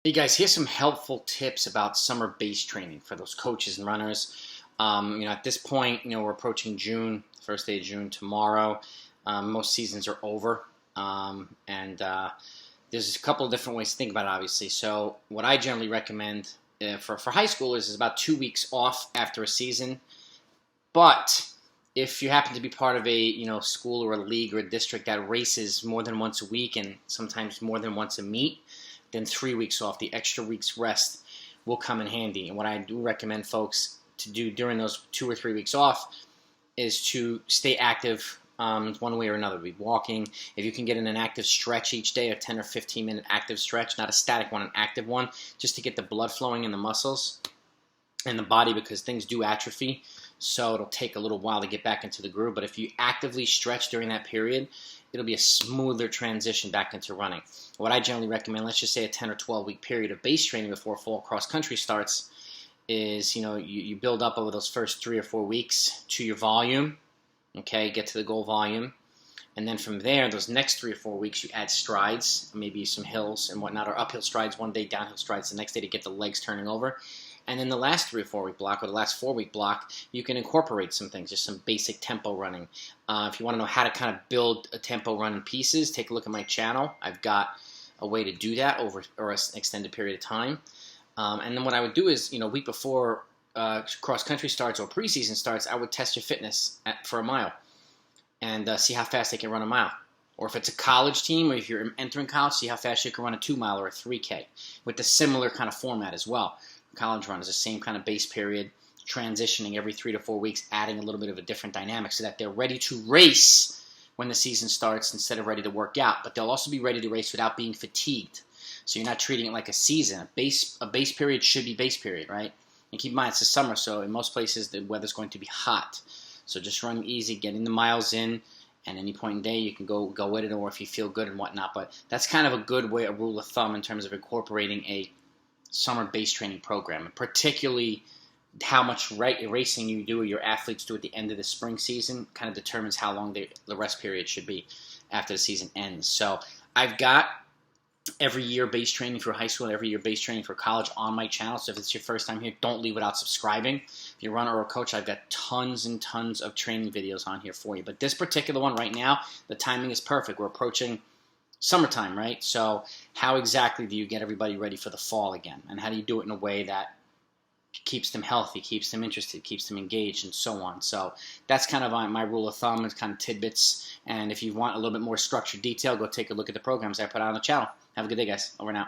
Hey guys, here's some helpful tips about summer base training for those coaches and runners. At this point, we're approaching June, first day of June tomorrow. Most seasons are over, and there's a couple of different ways to think about it, obviously. So, what I generally recommend for high schoolers is about 2 weeks off after a season. But if you happen to be part of a school or a league or a district that races more than once a week and sometimes more than once a meet, then 3 weeks off. The extra week's rest will come in handy. And what I do recommend folks to do during those 2 or 3 weeks off is to stay active one way or another. Be walking. If you can get in an active stretch each day, a 10 or 15-minute active stretch, not a static one, an active one, just to get the blood flowing in the muscles and the body, because things do atrophy. So it'll take a little while to get back into the groove. But if you actively stretch during that period, it'll be a smoother transition back into running. What I generally recommend, let's just say a 10 or 12-week period of base training before fall cross country starts, is you build up over those first 3 or 4 weeks to your volume, okay, get to the goal volume, and then from there, those next 3 or 4 weeks, you add strides, maybe some hills and whatnot, or uphill strides one day, downhill strides the next day to get the legs turning over. And then the last 3 or 4 week block, or the last 4 week block, you can incorporate some things, just some basic tempo running. If you want to know how to kind of build a tempo run in pieces, take a look at my channel. I've got a way to do that over an extended period of time. And then what I would do is, week before cross country starts or preseason starts, I would test your fitness for a mile and see how fast they can run a mile. Or if it's a college team, or if you're entering college, see how fast you can run a 2 mile or a 3K with the similar kind of format as well. College run is the same kind of base period, transitioning every 3 to 4 weeks, adding a little bit of a different dynamic so that they're ready to race when the season starts instead of ready to work out. But they'll also be ready to race without being fatigued. So you're not treating it like a season. A base period should be base period, right? And keep in mind, it's the summer, so in most places the weather's going to be hot. So just run easy, getting the miles in, and any point in the day you can go with it, or if you feel good and whatnot. But that's kind of a good way, a rule of thumb in terms of incorporating a summer base training program, and particularly how much racing you do or your athletes do at the end of the spring season kind of determines how long the rest period should be after the season ends. So I've got every year base training for high school and every year base training for college on my channel. So if it's your first time here, don't leave without subscribing. If you're a runner or a coach, I've got tons and tons of training videos on here for you. But this particular one right now, the timing is perfect. We're approaching summertime, right? So how exactly do you get everybody ready for the fall again? And how do you do it in a way that keeps them healthy, keeps them interested, keeps them engaged, and so on? So that's kind of my rule of thumb, and kind of tidbits. And if you want a little bit more structured detail, go take a look at the programs I put out on the channel. Have a good day, guys. Over and out.